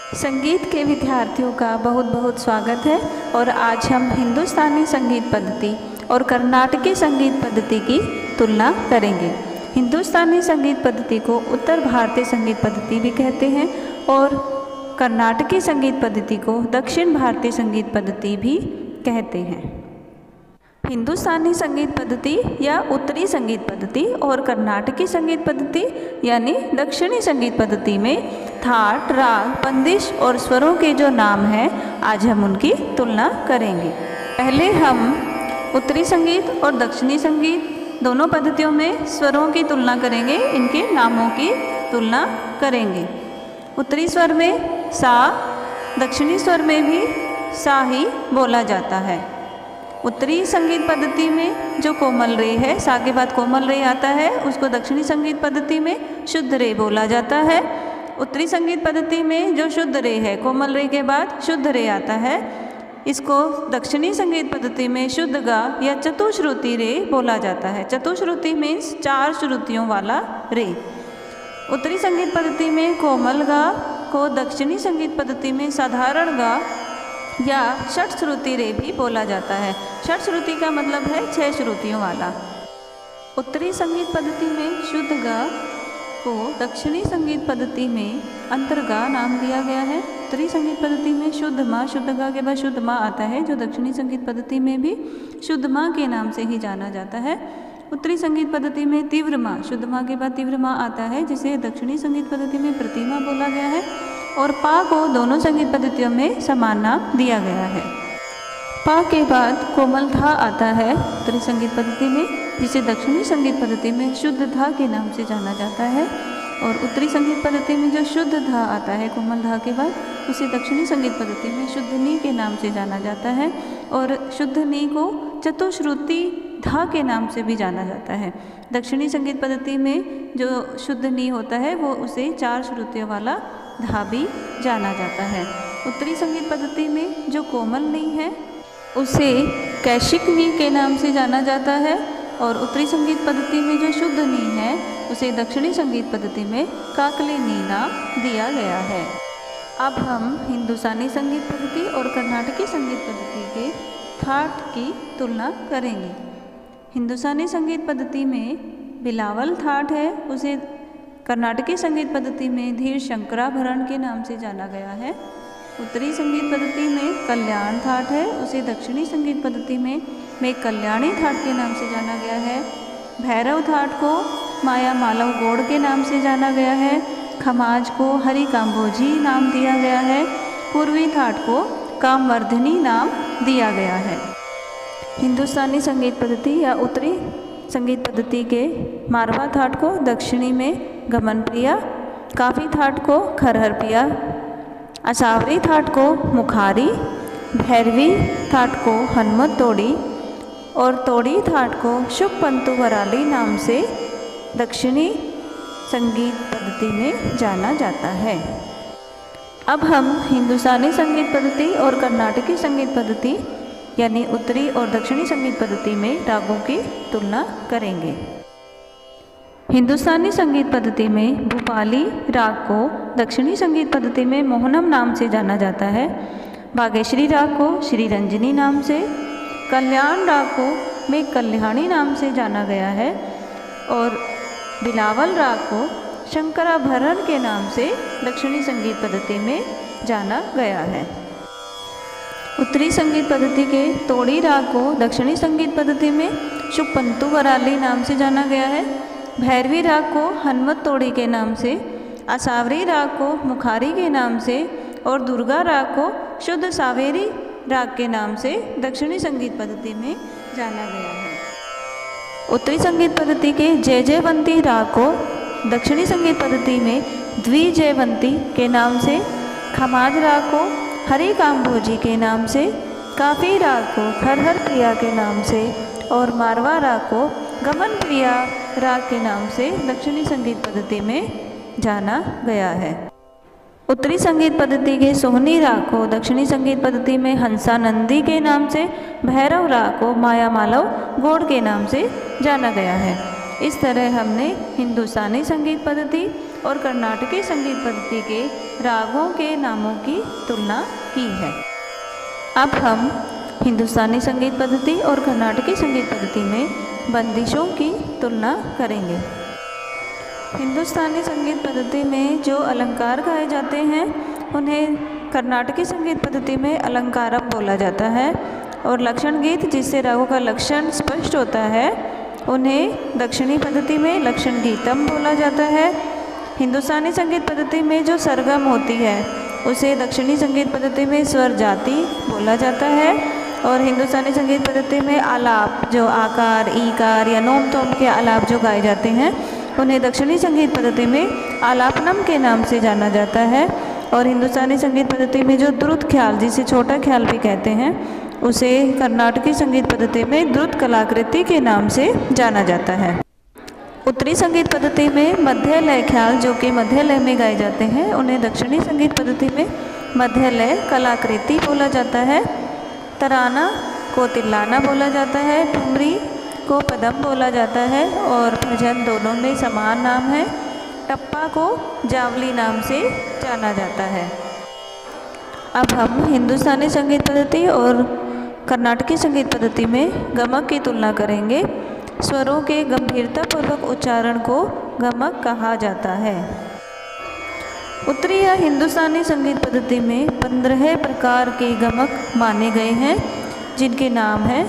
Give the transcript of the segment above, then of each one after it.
संगीत के विद्यार्थियों का बहुत बहुत स्वागत है। और आज हम हिंदुस्तानी संगीत पद्धति और कर्नाटकी संगीत पद्धति की तुलना करेंगे। हिंदुस्तानी संगीत पद्धति को उत्तर भारतीय संगीत पद्धति भी कहते हैं और कर्नाटकी संगीत पद्धति को दक्षिण भारतीय संगीत पद्धति भी कहते हैं। हिंदुस्तानी संगीत पद्धति या उत्तरी संगीत पद्धति और कर्नाटकी संगीत पद्धति यानी दक्षिणी संगीत पद्धति में थाट, राग, बंदिश और स्वरों के जो नाम हैं आज हम उनकी तुलना करेंगे। पहले हम उत्तरी संगीत और दक्षिणी संगीत दोनों पद्धतियों में स्वरों की तुलना करेंगे, इनके नामों की तुलना करेंगे। उत्तरी स्वर में सा, दक्षिणी स्वर में भी सा ही बोला जाता है। उत्तरी संगीत पद्धति में जो कोमल रे है, सा के बाद कोमल रे आता है, उसको दक्षिणी संगीत पद्धति में शुद्ध रे बोला जाता है। उत्तरी संगीत पद्धति में जो शुद्ध रे है, कोमल रे के बाद शुद्ध रे आता है, इसको दक्षिणी संगीत पद्धति में शुद्ध गा या चतुश्रुति रे बोला जाता है। चतुश्रुति मीन्स 4 श्रुतियों वाला रे। उत्तरी संगीत पद्धति में कोमल गा को दक्षिणी संगीत पद्धति में साधारण गा या षट श्रुति रे भी बोला जाता है। षट श्रुति का मतलब है 6 श्रुतियों वाला। उत्तरी संगीत पद्धति में शुद्ध गा को दक्षिणी संगीत पद्धति में अंतर्गा नाम दिया गया है। उत्तरी संगीत पद्धति में शुद्ध माँ, शुद्ध गा के बाद शुद्ध माँ आता है, जो दक्षिणी संगीत पद्धति में भी शुद्ध माँ के नाम से ही जाना जाता है। उत्तरी संगीत पद्धति में तीव्र माँ, शुद्ध माँ के बाद तीव्र माँ आता है, जिसे दक्षिणी संगीत पद्धति में प्रतिमा बोला गया है। और पा को दोनों संगीत पद्धतियों में समान नाम दिया गया है। पा के बाद कोमल धा आता है उत्तरी संगीत पद्धति में, जिसे दक्षिणी संगीत पद्धति में शुद्ध धा के नाम से जाना जाता है। और उत्तरी संगीत पद्धति में जो शुद्ध धा आता है कोमल धा के बाद, उसे दक्षिणी संगीत पद्धति में शुद्ध नी के नाम से जाना जाता है। और शुद्ध नी को चतुश्रुति धा के नाम से भी जाना जाता है। दक्षिणी संगीत पद्धति में जो शुद्ध नी होता है वो उसे 4 श्रुतियों वाला धा भी जाना जाता है। उत्तरी संगीत पद्धति में जो कोमल नी है उसे कैशिक नी के नाम से जाना जाता है। और उत्तरी संगीत पद्धति में जो शुद्ध नी है उसे दक्षिणी संगीत पद्धति में काकली नी नाम दिया गया है। अब हम हिंदुस्तानी संगीत पद्धति और कर्नाटकी संगीत पद्धति के थाट की तुलना करेंगे। हिंदुस्तानी संगीत पद्धति में बिलावल थाट है, उसे कर्नाटकी संगीत पद्धति में धीर शंकराभरण के नाम से जाना गया है। उत्तरी संगीत पद्धति में कल्याण थाट है, उसे दक्षिणी संगीत पद्धति में कल्याणी थाट के नाम से जाना गया है। भैरव थाट को माया मालव गौड़ के नाम से जाना गया है। खमाज को हरि काम्बोजी नाम दिया गया है। पूर्वी थाट को कामवर्धिनी नाम दिया गया है। हिंदुस्तानी संगीत पद्धति या उत्तरी संगीत पद्धति के मारवा थाट को दक्षिणी में गमन प्रिया, काफ़ी थाट को खरहर प्रिया, असावरी थाट को मुखारी, भैरवी थाट को हनुमत तोड़ी और तोड़ी थाट को शुभ पंतु वराली नाम से दक्षिणी संगीत पद्धति में जाना जाता है। अब हम हिंदुस्तानी संगीत पद्धति और कर्नाटकी संगीत पद्धति यानी उत्तरी और दक्षिणी संगीत पद्धति में रागों की तुलना करेंगे। हिंदुस्तानी संगीत पद्धति में भूपाली राग को दक्षिणी संगीत पद्धति में मोहनम नाम से जाना जाता है। भाग्यश्री राग को श्री रंजनी नाम से, कल्याण राग को में कल्याणी नाम से जाना गया है और बिलावल राग को शंकराभरण के नाम से दक्षिणी संगीत पद्धति में जाना गया है। उत्तरी संगीत पद्धति के तोड़ी राग को दक्षिणी संगीत पद्धति में शुभ पंतु वराली नाम से जाना गया है। भैरवी राग को हनुमत तोड़ी के नाम से, असावरी राग को मुखारी के नाम से और दुर्गा राग को शुद्ध सावेरी राग के नाम से दक्षिणी संगीत पद्धति में जाना गया है। उत्तरी संगीत पद्धति के जय जयवंती राग को दक्षिणी संगीत पद्धति में द्विजयवंती के नाम से, खमाज राग को हरि काम्बोजी के नाम से, काफ़ी राग को खरहर प्रिया के नाम से और मारवा राग को गमन प्रिया राग के नाम से दक्षिणी संगीत पद्धति में जाना गया है। उत्तरी संगीत पद्धति के सोहनी राग को दक्षिणी संगीत पद्धति में हंसानंदी के नाम से, भैरव राग को माया मालव गौड़ के नाम से जाना गया है। इस तरह हमने हिंदुस्तानी संगीत पद्धति और कर्नाटकी संगीत पद्धति के रागों के नामों की तुलना की है। अब हम हिंदुस्तानी संगीत पद्धति और कर्नाटकी संगीत पद्धति में बंदिशों की तुलना करेंगे। हिंदुस्तानी संगीत पद्धति में जो अलंकार गाए जाते हैं उन्हें कर्नाटकी संगीत पद्धति में अलंकारम बोला जाता है, और लक्षण गीत जिससे रागों का लक्षण स्पष्ट होता है उन्हें दक्षिणी पद्धति में लक्षण गीतम बोला जाता है। हिंदुस्तानी संगीत पद्धति में जो सरगम होती है उसे दक्षिणी संगीत पद्धति में स्वर जाति बोला जाता है, और हिंदुस्तानी संगीत पद्धति में आलाप जो आकार ईकार या नोम तोम के आलाप जो गाए जाते हैं उन्हें दक्षिणी संगीत पद्धति में आलापनम के नाम से जाना जाता है, और हिंदुस्तानी संगीत पद्धति में जो द्रुत ख्याल जिसे छोटा ख्याल भी कहते हैं उसे कर्नाटकी संगीत पद्धति में द्रुत कलाकृति के नाम से जाना जाता है। उत्तरी संगीत पद्धति में मध्य लय ख्याल जो कि मध्य लय में गाए जाते हैं उन्हें दक्षिणी संगीत पद्धति में मध्य लय कलाकृति बोला जाता है। तराना को तिल्लाना बोला जाता है, ठुमरी को पदम बोला जाता है, और भजन दोनों में समान नाम है। टप्पा को जावली नाम से जाना जाता है। अब हम हिंदुस्तानी संगीत पद्धति और कर्नाटकी संगीत पद्धति में गमक की तुलना करेंगे। स्वरों के गंभीरतापूर्वक उच्चारण को गमक कहा जाता है। उत्तरी या हिंदुस्तानी संगीत पद्धति में 15 प्रकार के गमक माने गए हैं, जिनके नाम हैं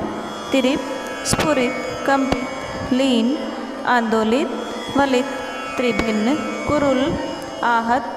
तिरिप, स्फुरित, कंपित, लीन, आंदोलित, वलित, त्रिभिन्न, कुरुल, आहत,